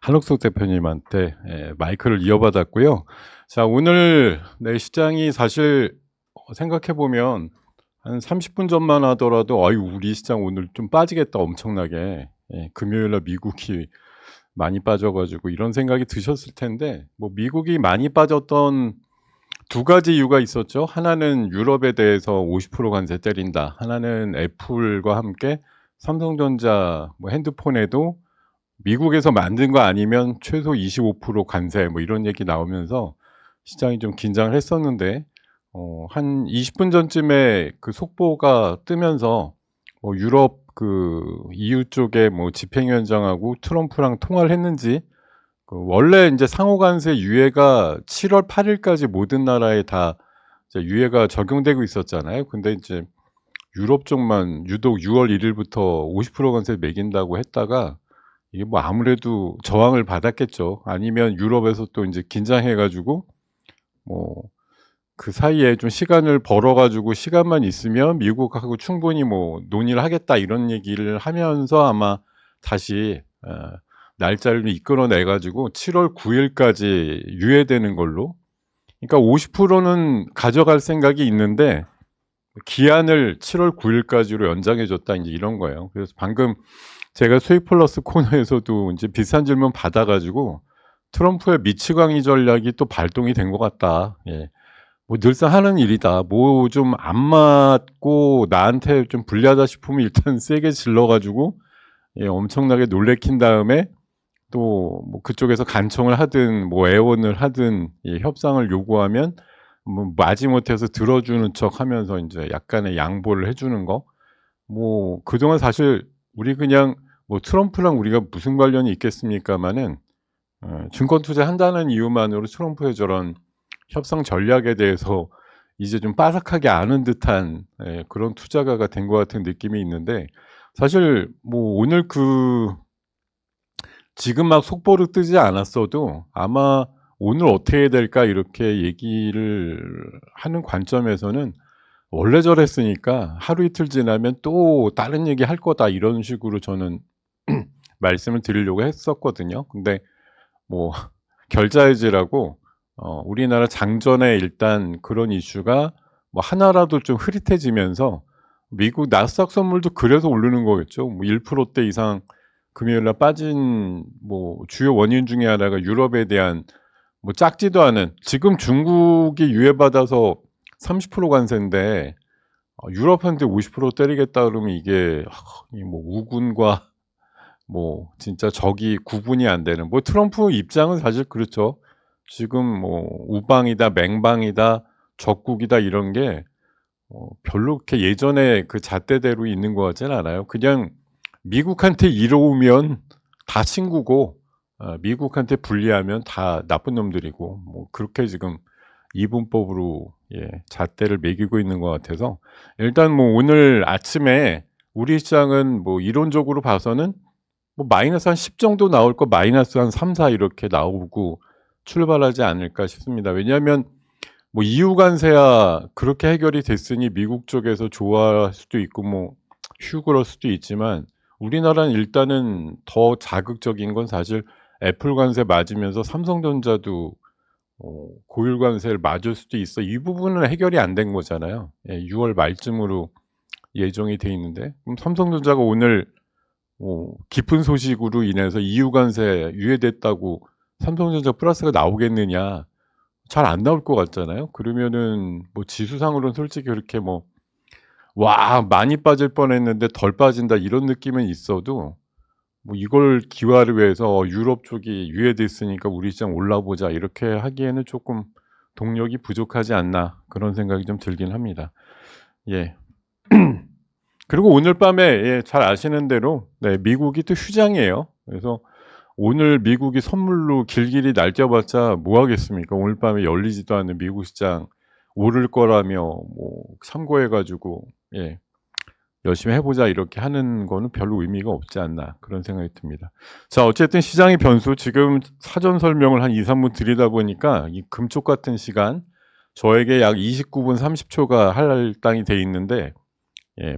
한옥석 대표님한테 마이크를 이어받았고요. 자, 오늘 시장이 사실 생각해 보면 한 30분 전만 하더라도 아유, 우리 시장 오늘 좀 빠지겠다 엄청나게. 금요일 날 미국이 많이 빠져 가지고 이런 생각이 드셨을 텐데, 뭐 미국이 많이 빠졌던 두 가지 이유가 있었죠. 하나는 유럽에 대해서 50% 관세 때린다. 하나는 애플과 함께 삼성전자 뭐 핸드폰에도 미국에서 만든 거 아니면 최소 25% 관세 뭐 이런 얘기 나오면서 시장이 좀 긴장을 했었는데, 한 20분 전쯤에 그 속보가 뜨면서 유럽 그 EU 쪽에 뭐 집행위원장하고 트럼프랑 통화를 했는지, 그 원래 인제 상호 관세 유예가 7월 8 일까지 모든 나라에 다 이제 유예가 적용되고 있었잖아요. 근데 이제 유럽 쪽만 유독 6월 1 일부터 50% 관세 매긴다고 했다가 이게 뭐 아무래도 저항을 받았겠죠. 아니면 유럽에서 또 인제 긴장해 가지고 뭐 그 사이에 좀 시간을 벌어 가지고 시간만 있으면 미국하고 충분히 뭐 논의를 하겠다 이런 얘기를 하면서 아마 다시 날짜를 이끌어내 가지고 7월 9 일까지 유예되는 걸로, 그러니까 50%는 가져갈 생각이 있는데 기한을 7월 9 일까지로 연장해 줬다 인제 이런 거예요. 그래서 방금 제가 수익 플러스 코너에서도 인제 비슷한 질문 받아 가지고 "트럼프의 미치광이 전략이 또 발동이 된 것 같다." 뭐 늘상 하는 일이다. 뭐 좀 안 맞고 나한테 좀 불리하다 싶으면 일단 세게 질러 가지고 엄청나게 놀래킨 다음에 또 뭐 그쪽에서 간청을 하든 뭐 애원을 하든 협상을 요구하면 뭐 마지못해서 들어주는 척하면서 인제 약간의 양보를 해 주는 거. 뭐 그동안 사실 우리 그냥 뭐 트럼프랑 우리가 무슨 관련이 있겠습니까마는 증권 투자한다는 이유만으로 트럼프의 저런 협상 전략에 대해서 이제 좀 빠삭하게 아는 듯한 그런 투자가가 된 것 같은 느낌이 있는데, 사실 뭐 오늘 지금 막 속보로 뜨지 않았어도 아마 '오늘 어떻게 해야 될까?' 이렇게 얘기를 하는 관점에서는 '원래 저랬으니까 하루 이틀 지나면 또 다른 얘기할 거다.' 이런 식으로 저는 말씀을 드리려고 했었거든요. 근데 뭐 결자해지라고 우리나라 장전에 일단 그런 이슈가 뭐 하나라도 좀 흐릿해지면서 미국 나스닥 선물도 그래서 오르는 거겠죠. 뭐 1%대 이상 금요일 날 빠진 뭐 주요 원인 중에 하나가 유럽에 대한 뭐 작지도 않은, 지금 중국이 유예받아서 30% 관세인데 유럽한테 50% 때리겠다 그러면 이게 이 뭐 우군과 뭐 진짜 적이 구분이 안 되는, 뭐 트럼프 입장은 사실 그렇죠. 지금 뭐 우방이다, 맹방이다, 적국이다 이런 게 별로 그렇게 예전에 그 잣대대로 있는 것 같지는 않아요. 그냥 미국한테 이로우면 다 친구고 미국한테 불리하면 다 나쁜 놈들이고, 뭐 그렇게 지금 이분법으로 잣대를 매기고 있는 것 같아서, 일단 뭐 오늘 아침에 우리 시장은 뭐 이론적으로 봐서는 뭐 마이너스 한 10 정도 나올 거 마이너스 한 3-4 이렇게 나오고 출발하지 않을까 싶습니다. 왜냐하면 뭐 EU 관세야 그렇게 해결이 됐으니 미국 쪽에서 좋아할 수도 있고 뭐 휴 그럴 수도 있지만, 우리나라는 일단은 더 자극적인 건 사실 애플 관세 맞으면서 삼성전자도 고율 관세를 맞을 수도 있어. 이 부분은 해결이 안 된 거잖아요. 6월 말쯤으로 예정이 돼 있는데, 그럼 삼성전자가 오늘 깊은 소식으로 인해서 EU 관세 유예됐다고 삼성전자 플러스가 나오겠느냐. 잘 안 나올 것 같잖아요. 그러면은 뭐 지수상으로는 솔직히 그렇게 뭐 '와 많이 빠질 뻔했는데 덜 빠진다.' 이런 느낌은 있어도 뭐 이걸 기화를 해서 '유럽 쪽이 유예됐으니까 우리 시장 올라보자.' 이렇게 하기에는 쪼끔 '동력이 부족하지 않나.' 그런 생각이 좀 들긴 합니다. 예. 그리고 오늘 밤에 잘 아시는 대로 미국이 또 휴장이에요. 그래서 오늘 미국이 선물로 길길이 날뛰어봤자 뭐 하겠습니까? 오늘 밤에 열리지도 않는 미국 시장 오를 거라며 뭐 참고해 가지고 열심히 해 보자 이렇게 하는 거는 별로 의미가 없지 않나 그런 생각이 듭니다. 자, 어쨌든 시장의 변수 지금 사전 설명을 한 2-3분 드리다 보니까 이 금쪽 같은 시간 저에게 약 29분 30 초가 할당이 돼 있는데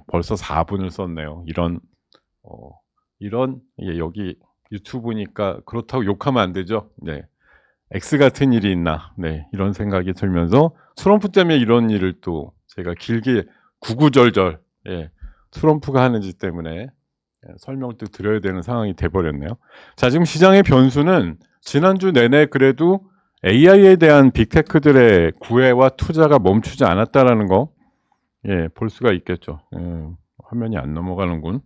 벌써 4 분을 썼네요. 이런 여기 유튜브니까 그렇다고 욕하면 안 되죠. 네. X 같은 일이 있나. 네. 이런 생각이 들면서 트럼프 때문에 이런 일을 또 제가 길게 구구절절 예. 트럼프가 하는 짓 때문에 설명을 또 드려야 되는 상황이 돼 버렸네요. 자, 지금 시장의 변수는 지난주 내내 그래도 AI에 대한 빅테크들의 구애와 투자가 멈추지 않았다라는 거 예, 볼 수가 있겠죠. 화면이 안 넘어가는군.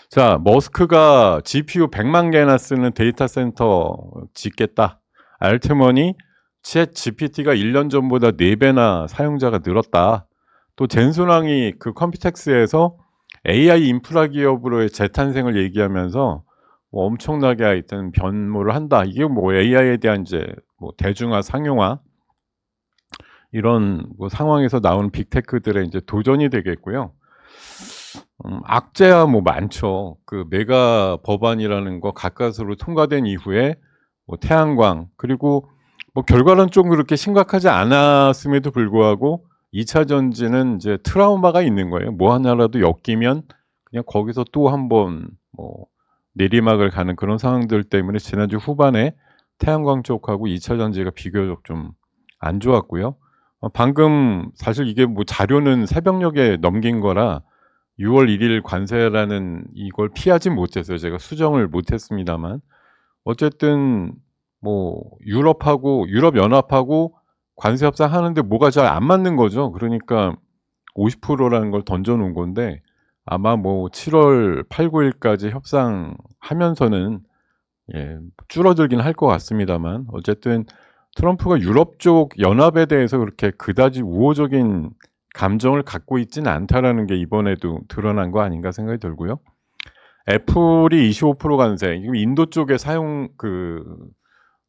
자, 머스크가 GPU 100만 개나 쓰는 데이터 센터 짓겠다. 알트머니 챗 GPT가 1년 전보다 4배나 사용자가 늘었다. 또 젠슨왕이 그 컴퓨텍스에서 AI 인프라 기업으로의 재탄생을 얘기하면서 뭐 엄청나게 하여튼 변모를 한다. 이게 뭐 AI에 대한 이제 뭐 대중화, 상용화 이런 뭐 상황에서 나오는 빅테크들의 이제 도전이 되겠고요. 악재야 뭐 많죠. 그 메가 법안이라는 거 가까스로 통과된 이후에 뭐 태양광 그리고 뭐 결과는 좀 그렇게 심각하지 않았음에도 불구하고 2차 전지는 이제 트라우마가 있는 거예요. 뭐 하나라도 엮이면 그냥 거기서 또 한번 뭐 내리막을 가는 그런 상황들 때문에 지난주 후반에 태양광 쪽하고 2차 전지가 비교적 좀 안 좋았고요. 방금 사실 이게 뭐 자료는 새벽녘에 넘긴 거라 6월 1일 관세라는 이걸 피하지 못했어요. 제가 수정을 못했습니다만 어쨌든 뭐 유럽연합하고 관세 협상하는데 뭐가 잘 안 맞는 거죠. 그러니까 50%라는 걸 던져 놓은 건데 아마 뭐 7월 8, 9일까지 협상하면서는 예, 줄어들긴 할 것 같습니다만 어쨌든 트럼프가 유럽 쪽 연합에 대해서 그렇게 그다지 우호적인 감정을 갖고 있지는 않다라는 게 이번에도 드러난 거 아닌가 생각이 들고요. 애플이 25% 관세, 인도 쪽에 사용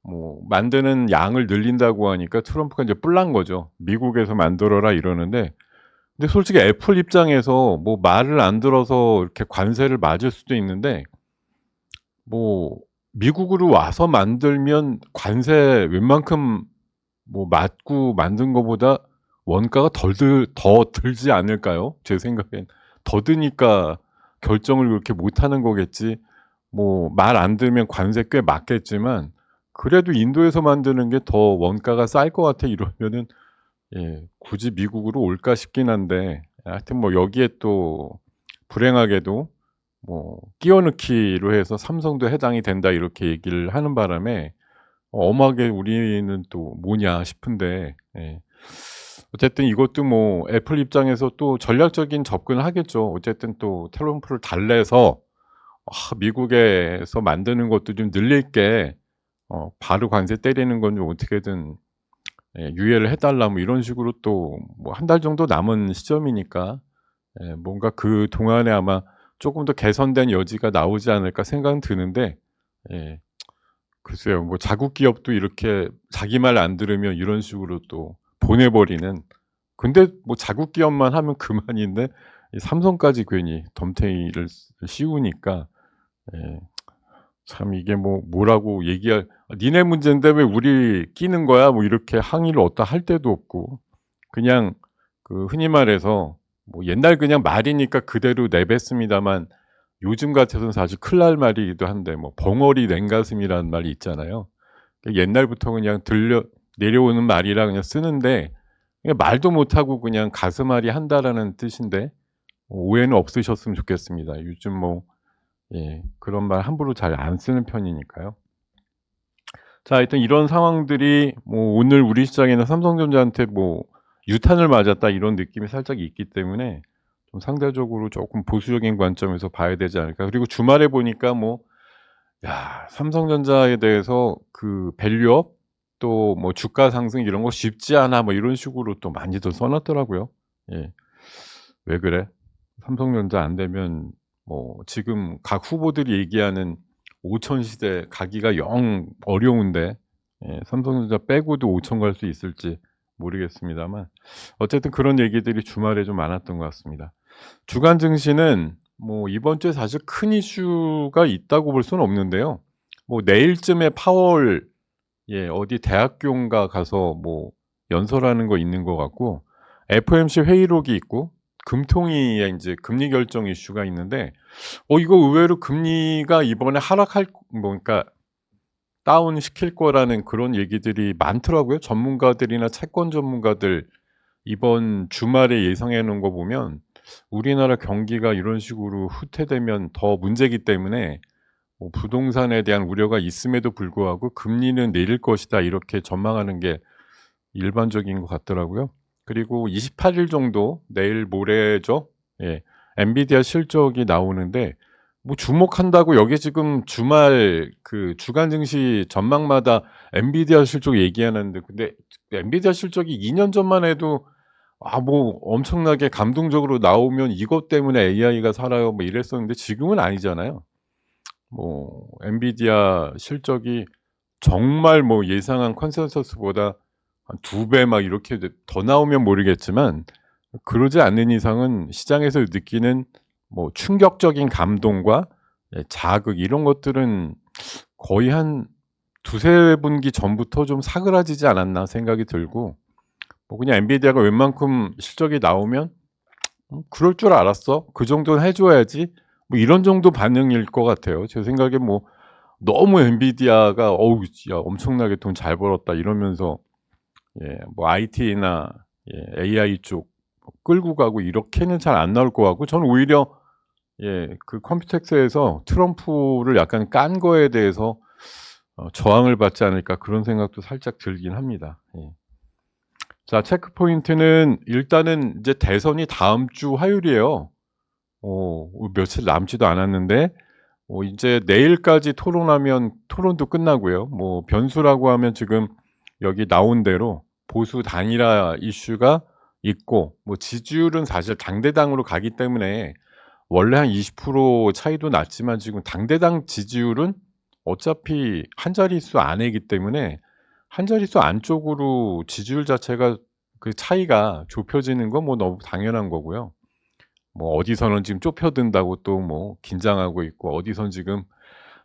뭐 만드는 양을 늘린다고 하니까 트럼프가 이제 뿔난 거죠. 미국에서 만들어라 이러는데, 근데 솔직히 애플 입장에서 뭐 말을 안 들어서 이렇게 관세를 맞을 수도 있는데, 뭐 미국으로 와서 만들면 관세 웬만큼 뭐 맞고 만든 것보다 원가가 더 들지 않을까요? 제 생각엔 더 드니까 결정을 그렇게 못하는 거겠지. 뭐 말 안 들으면 관세 꽤 맞겠지만 그래도 인도에서 만드는 게 더 원가가 쌀 것 같아 이러면은 예, 굳이 미국으로 올까 싶긴 한데 하여튼 뭐 여기에 또 불행하게도 뭐 끼워 넣기로 해서 삼성도 해당이 된다 이렇게 얘기를 하는 바람에 엄하게 우리는 또 뭐냐 싶은데 예. 어쨌든 이것도 뭐 애플 입장에서 또 전략적인 접근을 하겠죠. 어쨌든 또 트럼프를 달래서 미국에서 만드는 것도 좀 늘릴게 바로 관세 때리는 건 좀 어떻게든 예, 유예를 해 달라 뭐 이런 식으로 또 뭐 한 달 정도 남은 시점이니까 예, 뭔가 그동안에 아마 조금 더 개선된 여지가 나오지 않을까 생각은 드는데 예. 글쎄요. 뭐 자국 기업도 이렇게 자기 말 안 들으면 이런 식으로 또 보내 버리는, 근데 뭐 자국 기업만 하면 그만인데 이 삼성까지 괜히 덤탱이를 씌우니까 예, 참 이게 뭐라고 얘기할 "니네 문제인데 왜 우리 끼는 거야?" 뭐 이렇게 항의를 어디다 할 데도 없고 그냥 그 흔히 말해서 뭐 옛날 그냥 말이니까 그대로 내뱉습니다만 요즘 같아서는 사실 큰일 날 말이기도 한데 뭐 벙어리 냉가슴이라는 말이 있잖아요. 옛날부터 그냥 내려오는 말이라 그냥 쓰는데 그냥 말도 못하고 그냥 가슴앓이 한다라는 뜻인데 오해는 없으셨으면 좋겠습니다. 요즘 뭐 예, 그런 말 함부로 잘 안 쓰는 편이니까요. 자, 하여튼 이런 상황들이 뭐 오늘 우리 시장에는 삼성전자한테 뭐 유탄을 맞았다 이런 느낌이 살짝 있기 때문에 좀 상대적으로 조금 보수적인 관점에서 봐야 되지 않을까. 그리고 주말에 보니까 뭐 야, 삼성전자에 대해서 그 밸류업 또 뭐 주가 상승 이런 거 쉽지 않아 뭐 이런 식으로 또 많이들 써 놨더라고요. 예. 왜 그래? 삼성전자 안 되면 뭐 지금 각 후보들이 얘기하는 5천 시대 가기가 영 어려운데 예, 삼성전자 빼고도 5천 갈 수 있을지 모르겠습니다만 어쨌든 그런 얘기들이 주말에 좀 많았던 것 같습니다. 주간 증시는 뭐 이번 주에 사실 큰 이슈가 있다고 볼 수는 없는데요. 뭐 내일쯤에 파월 예, 어디 대학교인가 가서 뭐 연설하는 거 있는 것 같고 FOMC 회의록이 있고 금통위에 인제 금리 결정 이슈가 있는데 이거 의외로 금리가 이번에 하락할 그러니까 다운시킬 거라는 그런 얘기들이 많더라고요. 전문가들이나 채권 전문가들 이번 주말에 예상해 놓은 거 보면 우리나라 경기가 이런 식으로 후퇴되면 더 문제이기 때문에 부동산에 대한 우려가 있음에도 불구하고 "금리는 내릴 것이다." 이렇게 전망하는 게 일반적인 것 같더라고요. 그리고 28일 정도 내일 모레죠. 예. 엔비디아 실적이 나오는데 주목한다고 여기 지금 주말 그 주간 증시 전망마다 엔비디아 실적 얘기하는데 근데 엔비디아 실적이 2년 전만 해도 엄청나게 감동적으로 나오면 "이것 때문에 AI가 살아요." 이랬었는데 지금은 아니잖아요. 엔비디아 실적이 정말 예상한 컨센서스보다 한 2배 이렇게 더 나오면 모르겠지만 그러지 않는 이상은 시장에서 느끼는 충격적인 감동과 자극 이런 것들은 거의 한 2-3 분기 전부터 좀 사그라지지 않았나 생각이 들고 그냥 엔비디아가 웬만큼 실적이 나오면 '그럴 줄 알았어. 그 정도는 해 줘야지.' 이런 정도 반응일 것 같아요. 제 생각에 너무 엔비디아가 "어우 야 엄청나게 돈 잘 벌었다." 이러면서 IT나 AI 쪽 끌고 가고 이렇게는 잘 안 나올 것 같고 저는 오히려 그 컴퓨텍스에서 트럼프를 약간 깐 거에 대해서 '저항을 받지 않을까.' 그런 생각도 살짝 들긴 합니다. 예. 자 체크 포인트는 일단은 이제 대선이 다음 주 화요일이에요. 며칠 남지도 않았는데 인제 내일까지 토론하면 토론도 끝나고요. 변수라고 하면 지금 여기 나온 대로 보수 단일화 이슈가 있고 지지율은 사실 당대당으로 가기 때문에 원래 한 20% 차이도 났지만 지금 당대당 지지율은 어차피 한 자릿수 안이기 때문에 한 자릿수 안쪽으로 지지율 자체가 그 차이가 좁혀지는 건 너무 당연한 거고요. 어디서는 지금 좁혀든다고 또 긴장하고 있고 어디선 지금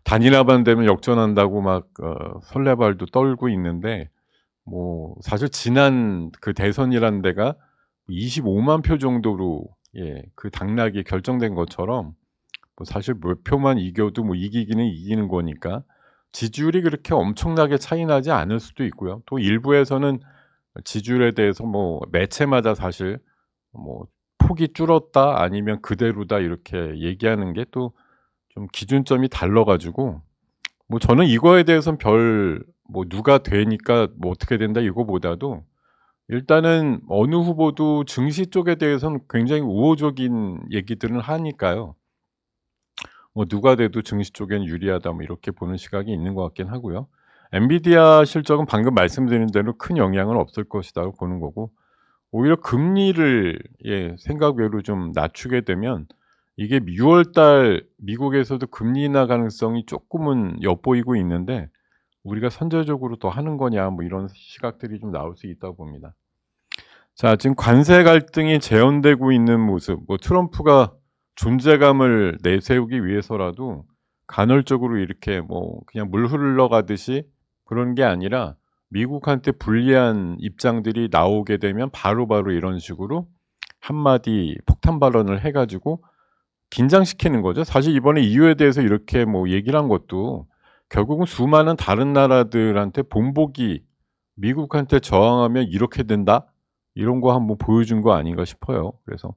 단일화만 되면 역전한다고 설레발도 떨고 있는데 사실 지난 그 대선이라는 데가 25만 표 정도로 그 당락이 결정된 것처럼 사실 몇 표만 이겨도 이기기는 이기는 거니까 지지율이 그렇게 엄청나게 차이 나지 않을 수도 있고요. 또 일부에서는 지지율에 대해서 매체마다 사실 뭐 "폭이 줄었다." 아니면 "그대로다." 이렇게 얘기하는 게 또 좀 기준점이 달라 가지고 저는 이거에 대해서는 별 누가 되니까 어떻게 된다 이거보다도 일단은 어느 후보도 증시 쪽에 대해서는 굉장히 우호적인 얘기들은 하니까요. '누가 돼도 증시 쪽엔 유리하다.' 이렇게 보는 시각이 있는 것 같긴 하고요. 엔비디아 실적은 방금 말씀드린 대로 큰 영향은 없을 것이라고 보는 거고 오히려 금리를 생각 외로 좀 낮추게 되면 이게 6월 달 미국에서도 금리 인하 가능성이 쪼끔은 엿보이고 있는데 '우리가 선제적으로 더 하는 거냐.' 이런 시각들이 좀 나올 수 있다고 봅니다. 자 지금 관세 갈등이 재현되고 있는 모습 트럼프가 존재감을 내세우기 위해서라도 간헐적으로 이렇게 그냥 물 흘러가듯이 그런 게 아니라 미국한테 불리한 입장들이 나오게 되면 바로바로 이런 식으로 한마디 폭탄 발언을 해 가지고 긴장시키는 거죠. 사실 이번에 EU에 대해서 이렇게 얘기를 한 것도 결국은 수많은 다른 나라들한테 본보기 '미국한테 저항하면 이렇게 된다.' 이런 거 한번 보여준 거 아닌가 싶어요. 그래서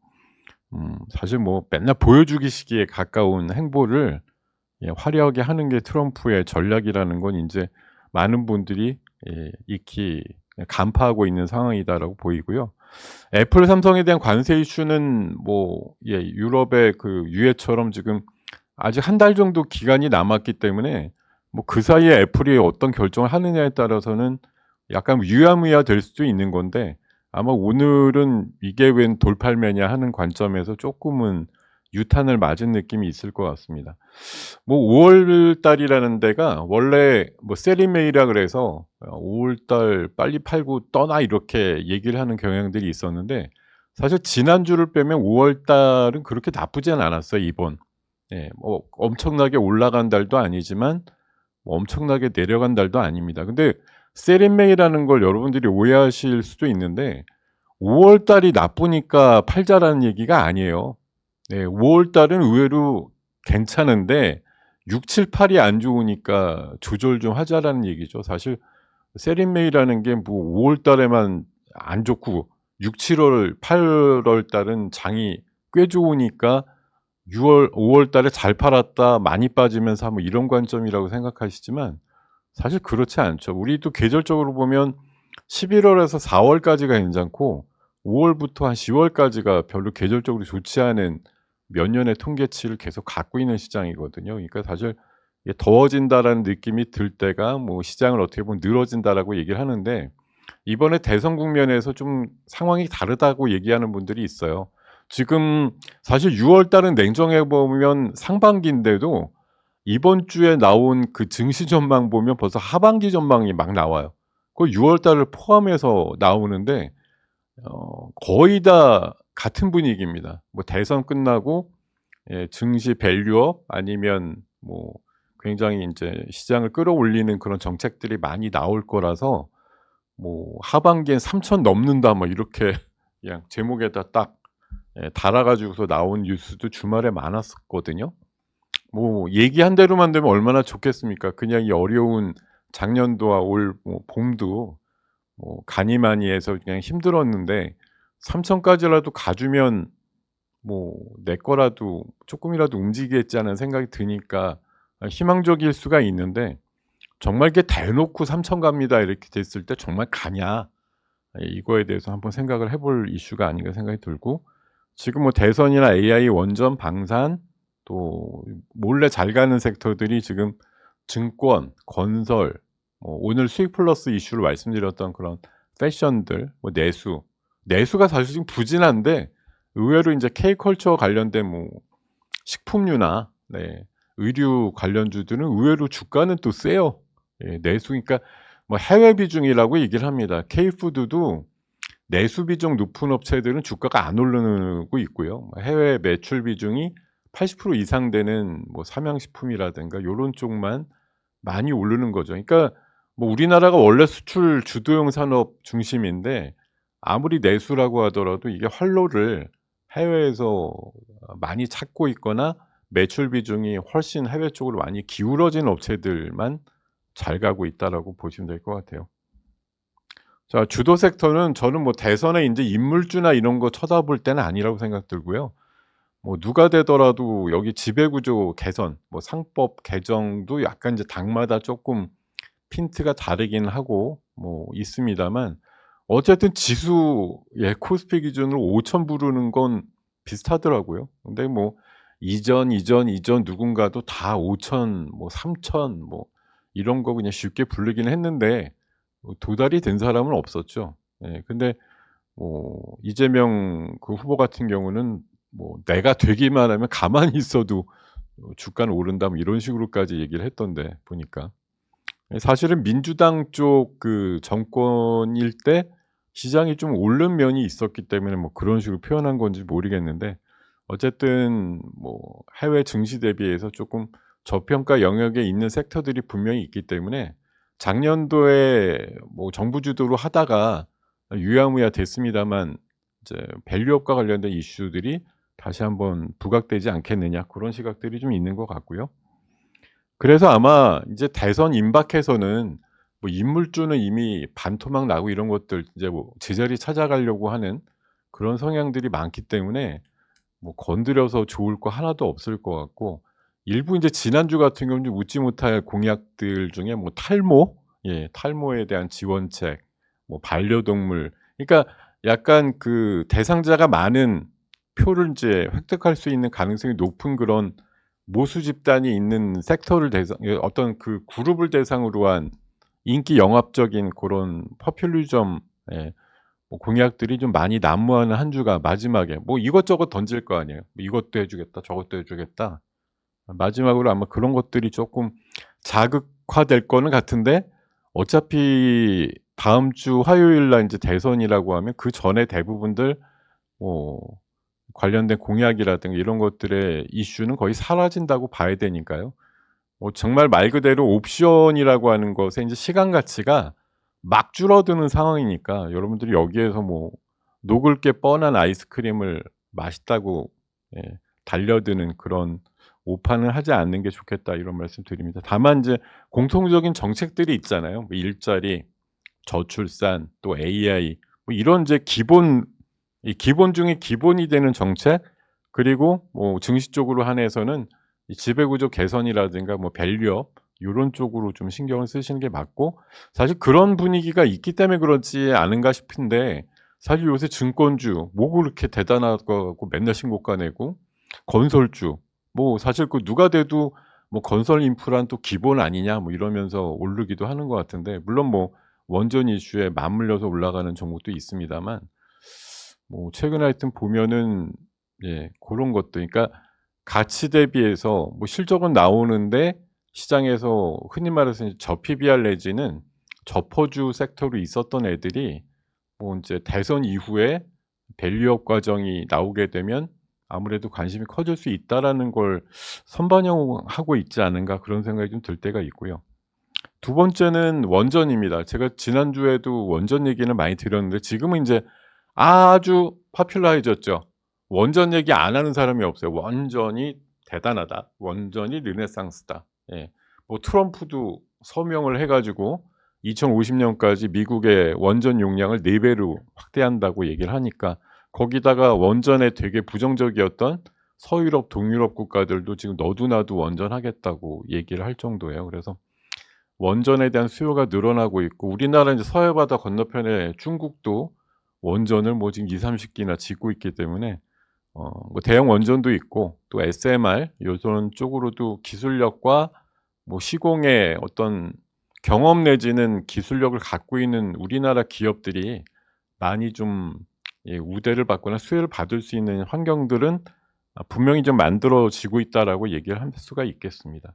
사실 맨날 보여주기식에 가까운 행보를 화려하게 하는 게 트럼프의 전략이라는 건 인제 많은 분들이 익히 간파하고 있는 상황이다라고 보이고요. 애플, 삼성에 대한 관세 이슈는 유럽의 그 유해처럼 지금 아직 한 달 정도 기간이 남았기 때문에 그 사이에 애플이 어떤 결정을 하느냐에 따라서는 약간 유야무야 될 수도 있는 건데 아마 오늘은 '이게 웬 돌팔매냐.' 하는 관점에서 쪼끔은 유탄을 맞은 느낌이 있을 것 같습니다. 5월 달이라는 데가 원래 셀링메이라 그래서 5월 달 빨리 팔고 떠나 이렇게 얘기를 하는 경향들이 있었는데 사실 지난주를 빼면 5월 달은 그렇게 나쁘진 않았어요 이번. 엄청나게 올라간 달도 아니지만 엄청나게 내려간 달도 아닙니다. 근데 셀링메이라는 걸 여러분들이 오해하실 수도 있는데 5월 달이 나쁘니까 팔자라는 얘기가 아니에요. 네. 5월 달은 의외로 괜찮은데 6, 7, 8이 안 좋으니까 조절 좀 하자라는 얘기죠. 사실 세린 메이라는 게 뭐 5월 달에만 안 좋고 6, 7 월, 8월 달은 장이 꽤 좋으니까 6월, 5월 달에 잘 팔았다 많이 빠지면서 뭐 이런 관점이라고 생각하시지만 사실 그렇지 않죠. 우리도 계절적으로 보면 11 월에서 4 월까지가 괜찮고 5 월부터 한 10 월까지가 별로 계절적으로 좋지 않은 몇 년의 통계치를 계속 갖고 있는 시장이거든요. 그러니까 사실 이게 '더워진다.'라는 느낌이 들 때가 뭐 시장을 어떻게 보면 늘어진다라고 얘기를 하는데 이번에 대선 국면에서 좀 상황이 다르다고 얘기하는 분들이 있어요. 지금 사실 6월 달은 냉정해 보면 상반기인데도 이번 주에 나온 그 증시 전망 보면 벌써 하반기 전망이 막 나와요. 그 6월 달을 포함해서 나오는데 거의 다 같은 분위기입니다. 뭐 대선 끝나고 증시 밸류업 아니면 뭐 굉장히 인제 시장을 끌어올리는 그런 정책들이 많이 나올 거라서 뭐 "하반기엔 3천 넘는다." 뭐 이렇게 그냥 제목에다 딱 달아 가지고서 나온 뉴스도 주말에 많았었거든요. 뭐 얘기한 대로만 되면 얼마나 좋겠습니까. 그냥 이 어려운 작년도와 올 뭐 봄도 뭐 가니마니 해서 그냥 힘들었는데 3천 까지라도 가 주면 뭐 '내 거라도 쪼끔이라도 움직이겠지.' 하는 생각이 드니까 희망적일 수가 있는데 정말 이렇게 대놓고 "3천 갑니다." 이렇게 됐을 때 '정말 가냐?' 이거에 대해서 한번 생각을 해볼 이슈가 아닌가 생각이 들고 지금 뭐 대선이나 AI 원전, 방산 또 몰래 잘 가는 섹터들이 지금 증권, 건설 뭐 오늘 수익 플러스 이슈로 말씀드렸던 그런 패션들 뭐 내수가 사실 지금 부진한데 의외로 인제 K컬처 관련된 뭐 식품류나 의류 관련주들은 의외로 주가는 또 세요. 내수 그러니까 뭐 해외 비중이라고 얘기를 합니다. K푸드도 내수 비중 높은 업체들은 주가가 안 오르고 있고요. 뭐 해외 매출 비중이 80% 이상 되는 뭐 삼양식품이라든가 요런 쪽만 많이 오르는 거죠. 그러니까 뭐 우리나라가 원래 수출 주도형 산업 중심인데 아무리 내수라고 하더라도 이게 활로를 해외에서 많이 찾고 있거나 매출 비중이 훨씬 해외 쪽으로 많이 기울어진 업체들만 잘 가고 있다라고 보시면 될 것 같아요. 자 주도 섹터는 저는 뭐 대선에 인제 인물주나 이런 거 쳐다볼 때는 아니라고 생각 들고요. 뭐 누가 되더라도 여기 지배구조 개선 뭐 상법 개정도 약간 이제 당마다 쪼끔 핀트가 다르긴 하고 뭐 있습니다만 어쨌든 지수 코스피 기준으로 5,000 부르는 건 비슷하더라고요. 근데 뭐 이전 누군가도 다 5,000 뭐 3,000 뭐 이런 거 그냥 쉽게 부르긴 했는데 도달이 된 사람은 없었죠. 근데 뭐 이재명 그 후보 같은 경우는 뭐 "내가 되기만 하면 가만히 있어도 주가는 오른다." 뭐 이런 식으로까지 얘기를 했던데 보니까. 사실은 민주당 쪽 그 정권일 때 시장이 좀 오른 면이 있었기 때문에 뭐 그런 식으로 표현한 건지 모르겠는데 어쨌든 뭐 해외 증시 대비해서 쪼끔 저평가 영역에 있는 섹터들이 분명히 있기 때문에 작년도에 뭐 정부 주도로 하다가 유야무야 됐습니다만 이제 '밸류업과 관련된 이슈들이 다시 한번 부각되지 않겠느냐.' 고런 시각들이 좀 있는 것 같고요. 그래서 아마 인제 대선 임박해서는 뭐 인물주는 이미 반토막 나고 이런 것들 이제 뭐 제자리 찾아가려고 하는 그런 성향들이 많기 때문에 뭐 건드려서 좋을 거 하나도 없을 것 같고 일부 인제 지난주 같은 경우는 좀 웃지 못할 공약들 중에 뭐 탈모에 대한 지원책 뭐 반려동물 그러니까 약간 그 대상자가 많은 표를 인제 획득할 수 있는 가능성이 높은 그런 모수 집단이 있는 섹터를 대상 어떤 그 그룹을 대상으로 한 인기 영합적인 고런 포퓰리즘 뭐 공약들이 좀 많이 난무하는 한 주가 마지막에 뭐 이것저것 던질 거 아니에요. 뭐 이것도 해 주겠다. 저것도 해 주겠다. 마지막으로 아마 그런 것들이 쪼끔 자극화될 거는 같은데 어차피 다음 주 화요일 날 인제 대선이라고 하면 그전에 대부분들 뭐 관련된 공약이라든가 이런 것들의 이슈는 거의 사라진다고 봐야 되니까요. 뭐 정말 말 그대로 옵션이라고 하는 것의 인제 시간 가치가 막 줄어드는 상황이니까 여러분들이 여기에서 뭐 녹을 게 뻔한 아이스크림을 맛있다고 예 달려드는 그런 오판을 하지 않는 게 좋겠다 이런 말씀 드립니다. 다만 인제 공통적인 정책들이 있잖아요. 뭐 일자리, 저출산, 또 AI 뭐 이런 이제 기본 이 기본 중에 기본이 되는 정책 그리고 뭐 증시 쪽으로 한해서는 이 지배구조 개선이라든가 뭐 밸류업 요런 쪽으로 좀 신경을 쓰시는 게 맞고 사실 그런 분위기가 있기 때문에 그렇지 않은가 싶은데 사실 요새 증권주 뭐 그렇게 대단하고 맨날 신고가 내고 건설주 뭐 사실 그 누가 돼도 뭐 "건설 인프라는 또 기본 아니냐." 뭐 이러면서 오르기도 하는 것 같은데 물론 뭐 원전 이슈에 맞물려서 올라가는 종목도 있습니다만 뭐 최근에 하여튼 보면은 예 고런 것들 그러니까 가치 대비해서 뭐 실적은 나오는데 시장에서 흔히 말해서 이제 저PBR 내지는 저포주 섹터로 있었던 애들이 뭐 인제 대선 이후에 밸류업 과정이 나오게 되면 아무래도 관심이 커질 수 있다라는 걸 선반영하고 있지 않은가 그런 생각이 좀 들 때가 있고요. 두 번째는 원전입니다. 제가 지난주에도 원전 얘기는 많이 드렸는데 지금은 인제 아주 파퓰러해졌죠. 원전 얘기 안 하는 사람이 없어요. "원전이 대단하다. 원전이 르네상스다." 예. 뭐 트럼프도 서명을 해 가지고 2050 년까지 미국의 원전 용량을 4 배로 확대한다고 얘기를 하니까 거기다가 원전에 되게 부정적이었던 서유럽, 동유럽 국가들도 지금 너도나도 원전하겠다고 얘기를 할 정도예요. 그래서 원전에 대한 수요가 늘어나고 있고 우리나라 이제 서해 바다 건너편에 중국도 원전을 뭐 지금 20-30 기나 짓고 있기 때문에 뭐 대형 원전도 있고 또 SMR 요런 쪽으로도 기술력과 뭐 시공의 어떤 경험 내지는 기술력을 갖고 있는 우리나라 기업들이 많이 좀 예 우대를 받거나 수혜를 받을 수 있는 환경들은 분명히 좀 만들어지고 있다라고 얘기를 할 수가 있겠습니다.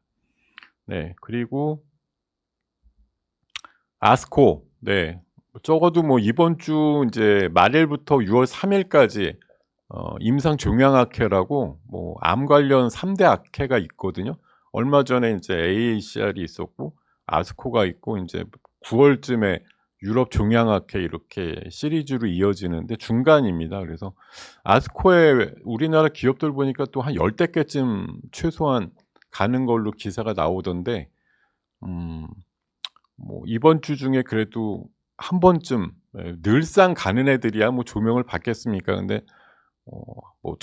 네. 그리고 아스코 네. 적어도 뭐 이번 주 인제 말일부터 6월 3 일까지 임상 종양학회라고 뭐 암 관련 3대 학회가 있거든요. 얼마 전에 인제 AACR이 있었고 아스코가 있고 인제 9 월쯤에 유럽 종양학회 이렇게 시리즈로 이어지는데 중간입니다. 그래서 아스코에 우리나라 기업들 보니까 또 한 10대 개쯤 최소한 가는 걸로 기사가 나오던데 음 뭐 이번 주 중에 그래도 한 번쯤 예 늘상 가는 애들이야 뭐 조명을 받겠습니까. 근데 뭐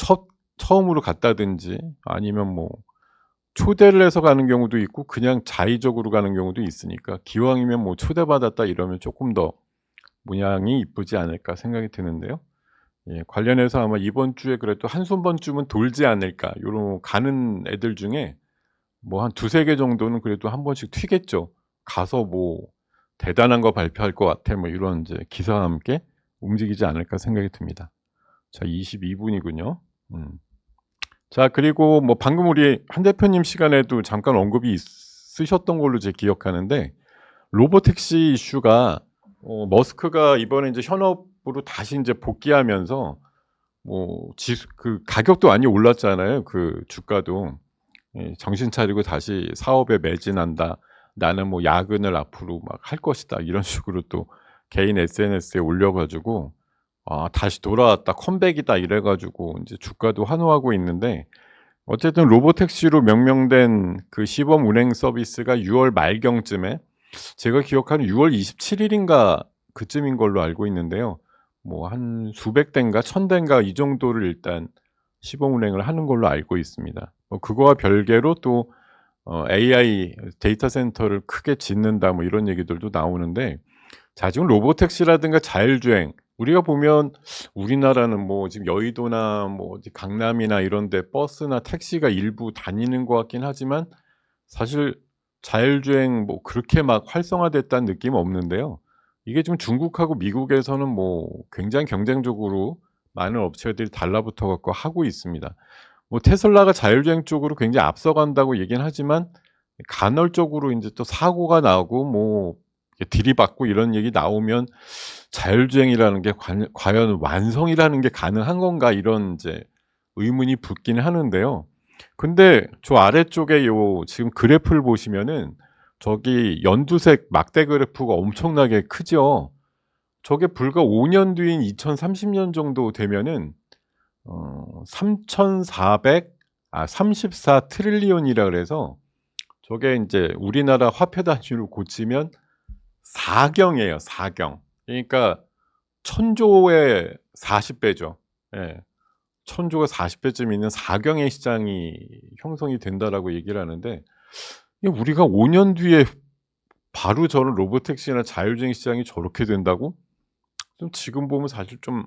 처음으로 갔다든지 아니면 뭐 초대를 해서 가는 경우도 있고 그냥 자의적으로 가는 경우도 있으니까 기왕이면 뭐 '초대받았다.' 이러면 쪼끔 더 모양이 이쁘지 않을까 생각이 드는데요. 예 관련해서 아마 이번 주에 그래도 한숨 번쯤은 돌지 않을까 요런 가는 애들 중에 뭐 한 2-3개 정도는 그래도 한 번씩 튀겠죠. 가서 뭐 '대단한 거 발표할 것 같아.' 뭐 이런 인제 기사와 함께 움직이지 않을까 생각이 듭니다. 자 22 분이군요. 음. 자 그리고 뭐 방금 우리 한 대표님 시간에도 잠깐 언급이 있으셨던 걸로 제가 기억하는데 로보택시 이슈가 머스크가 이번에 인제 현업으로 다시 인제 복귀하면서 뭐 지수 그 가격도 많이 올랐잖아요 그 주가도. 예 "정신 차리고 다시 사업에 매진한다. 나는 뭐 야근을 앞으로 막 할 것이다." 이런 식으로 또 개인 SNS에 올려 가지고 "아 다시 돌아왔다. 컴백이다." 이래 가지고 인제 주가도 환호하고 있는데 어쨌든 로보택시로 명명된 그 시범 운행 서비스가 6월 말경쯤에 제가 기억하는 6월 27 일인가 그쯤인 걸로 알고 있는데요. 뭐 한 수백 대인가 1000 대인가 이 정도를 일단 시범 운행을 하는 걸로 알고 있습니다. 그거와 별개로 또 AI 데이터 센터를 크게 짓는다 뭐 이런 얘기들도 나오는데 자 지금 로보택시라든가 자율주행 우리가 보면 우리나라는 뭐 지금 여의도나 뭐 어디 강남이나 이런 데 버스나 택시가 일부 다니는 것 같긴 하지만 사실 자율주행 뭐 그렇게 막 활성화됐다는 느낌은 없는데요. 이게 지금 중국하고 미국에서는 뭐 굉장히 경쟁적으로 많은 업체들이 달라붙어 갖고 하고 있습니다. 뭐 테슬라가 자율주행 쪽으로 굉장히 앞서간다고 얘기는 하지만 간헐적으로 인제 또 사고가 나고 뭐 이렇게 들이받고 이런 얘기 나오면 '자율주행이라는 게 과연 완성이라는 게 가능한 건가?' 이런 인제 의문이 붙기는 하는데요. 근데 저 아래쪽에 요 지금 그래프를 보시면은 저기 연두색 막대 그래프가 엄청나게 크죠. 저게 불과 5년 뒤인 2030년 정도 되면은 3,400 34 트릴리온이라 그래서 저게 인제 우리나라 화폐 단위로 고치면 4 경이에요, 4 경. 그러니까 1,000조의 40 배죠. 예. 1,000조가 40 배쯤 있는 4 경의 시장이 형성이 된다라고 얘기를 하는데, 이 우리가 5년 뒤에 바로 저런 로보택시나 자율주행 시장이 저렇게 된다고? 좀 지금 보면 사실 좀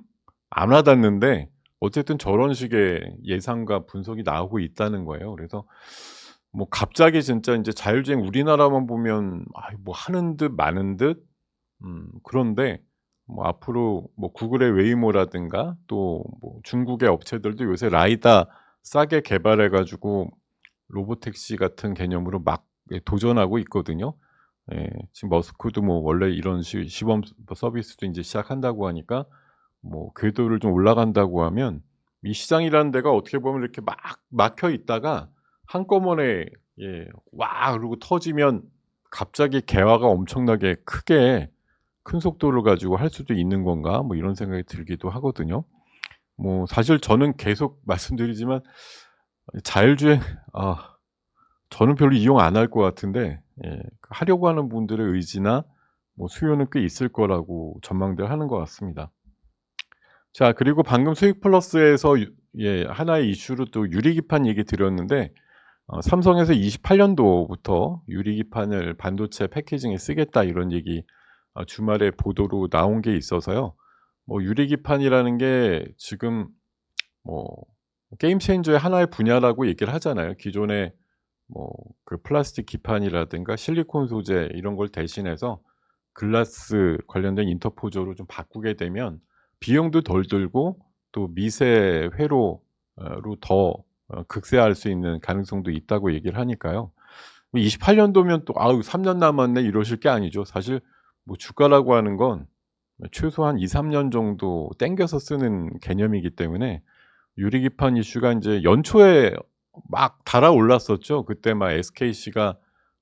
안 와닿는데, 어쨌든 저런 식의 예상과 분석이 나오고 있다는 거예요. 그래서 뭐 갑자기 진짜 인제 자율주행 우리나라만 보면 뭐 하는 듯 마는 듯, 그런데 뭐 앞으로 뭐 구글의 웨이모라든가 또 뭐 중국의 업체들도 요새 라이다 싸게 개발해 가지고 로보택시 같은 개념으로 막 도전하고 있거든요. 예. 지금 머스크도 뭐 원래 이런 시범 서비스도 인제 시작한다고 하니까, 뭐 궤도를 좀 올라간다고 하면 이 시장이라는 데가 어떻게 보면 이렇게 막 막혀 있다가 한꺼번에 그러고 터지면 갑자기 개화가 엄청나게 크게 큰 속도를 가지고 할 수도 있는 건가, 뭐 이런 생각이 들기도 하거든요. 뭐 사실 저는 계속 말씀드리지만 자율주행, 아 저는 별로 이용 안 할 것 같은데, 하려고 하는 분들의 의지나 뭐 수요는 꽤 있을 거라고 전망들 하는 것 같습니다. 자, 그리고 방금 수익 플러스에서 하나의 이슈로 또 유리기판 얘기 드렸는데, 삼성에서 28 년도부터 유리기판을 반도체 패키징에 쓰겠다 이런 얘기 주말에 보도로 나온 게 있어서요. 뭐 유리기판이라는 게 지금 뭐 게임 체인저의 하나의 분야라고 얘기를 하잖아요. 기존에 뭐 그 플라스틱 기판이라든가 실리콘 소재 이런 걸 대신해서 글라스 관련된 인터포저로 좀 바꾸게 되면 비용도 덜 들고 또 미세 회로 로 더 극대화할 수 있는 가능성도 있다고 얘기를 하니까요. 28 년도면 또 '아유 3년 남았네.' 이러실 게 아니죠. 사실 뭐 주가라고 하는 건 최소한 2-3년 정도 당겨서 쓰는 개념이기 때문에, 유리기판 이슈가 인제 연초에 막 달아올랐었죠. 그때 막 SKC가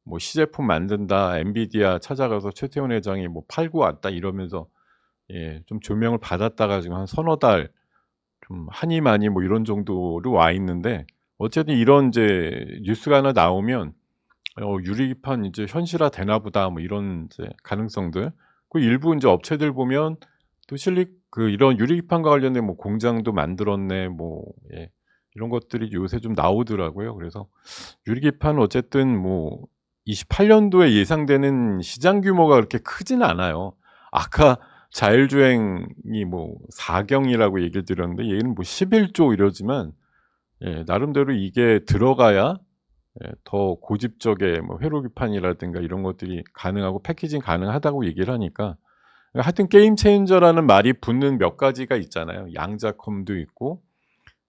뭐 "시제품 만든다." 엔비디아 찾아가서 최태원 회장이 뭐 "팔고 왔다." 이러면서 좀 조명을 받았다가 지금 한 서너 달 좀 하니 많이 뭐 이런 정도로 와 있는데, 어쨌든 이런 인제 뉴스가 하나 나오면 '유리기판 이제 현실화 되나 보다.' 뭐 이런 이제 가능성들. 그 일부 인제 업체들 보면 또 이런 유리기판과 관련된 뭐 공장도 만들었네 뭐, 이런 것들이 요새 좀 나오더라고요. 그래서 유리기판은 어쨌든 뭐 28 년도에 예상되는 시장 규모가 그렇게 크지는 않아요. 아까 자율주행이 뭐 4 경이라고 얘기를 드렸는데 얘는 뭐 11조 이러지만, 나름대로 이게 들어가야 더 고집적의 뭐 회로기판이라든가 이런 것들이 가능하고 패키징 가능하다고 얘기를 하니까, 하여튼 게임 체인저라는 말이 붙는 몇 가지가 있잖아요. 양자컴도 있고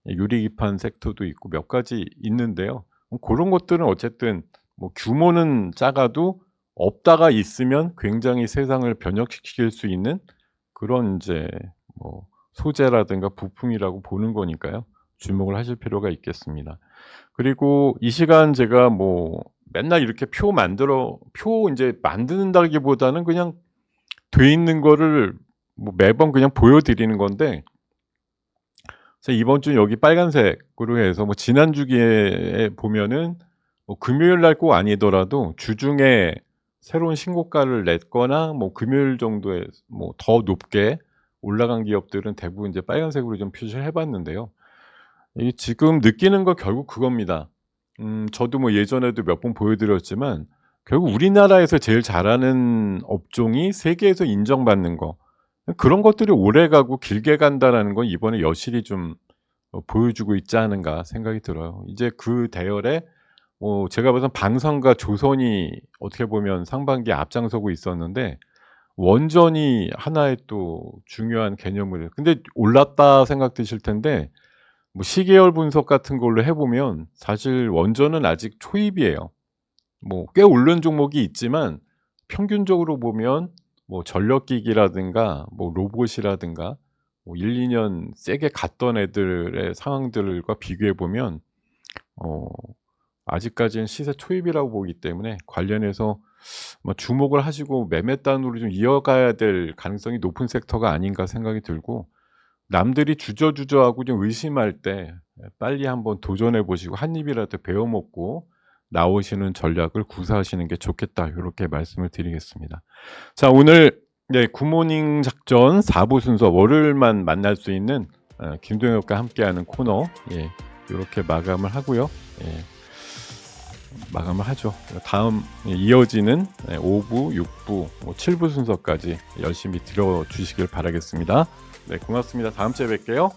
유리기판 섹터도 있고 몇 가지 있는데요. 고런 것들은 어쨌든 뭐 규모는 작아도 없다가 있으면 굉장히 세상을 변혁시킬 수 있는 그런 인제 뭐 소재라든가 부품이라고 보는 거니까요. 주목을 하실 필요가 있겠습니다. 그리고 이 시간 제가 뭐 맨날 이렇게 표 인제 만든다기보다는 그냥 돼 있는 거를 뭐 매번 그냥 보여 드리는 건데, 제가 이번 주는 여기 빨간색으로 해서 뭐 지난 주기에 보면은 뭐 금요일 날 꼭 아니더라도 주중에 새로운 신고가를 냈거나 뭐 금요일 정도에 뭐 더 높게 올라간 기업들은 대부분 이제 빨간색으로 좀 표시를 해 봤는데요. 이 지금 느끼는 건 결국 그겁니다. 저도 뭐 예전에도 몇 번 보여 드렸지만 결국 우리나라에서 제일 잘하는 업종이 세계에서 인정받는 거, 그런 것들이 오래가고 길게 간다라는 건 이번에 여실히 좀 보여주고 있지 않은가 생각이 들어요. 이제 그 대열에 제가 봐선 방산과 조선이 어떻게 보면 상반기에 앞장서고 있었는데, 원전이 하나의 또 중요한 개념을, 근데 올랐다 생각드실 텐데 뭐 시계열 분석 같은 걸로 해 보면 사실 원전은 아직 초입이에요. 뭐 꽤 오른 종목이 있지만 평균적으로 보면 뭐 전력기기라든가 뭐 로봇이라든가 뭐 1-2년 세게 갔던 애들의 상황들과 비교해 보면 어 아직까지는 시세 초입이라고 보기 때문에 관련해서 뭐 주목을 하시고 매매단으로 좀 이어가야 될 가능성이 높은 섹터가 아닌가 생각이 들고, 남들이 주저주저하고 좀 의심할 때 빨리 한번 도전해 보시고 한 입이라도 베어 먹고 나오시는 전략을 구사하시는 게 좋겠다, 요렇게 말씀을 드리겠습니다. 자, 오늘 네, 굿모닝 작전 4부 순서, 월요일만 만날 수 있는 김동엽과 함께하는 코너, 예, 요렇게 마감을 하고요. 예, 마감을 하죠. 다음 이어지는 5부, 6부, 7부 순서까지 열심히 들어주시길 바라겠습니다. 네, 고맙습니다. 다음 주에 뵐게요.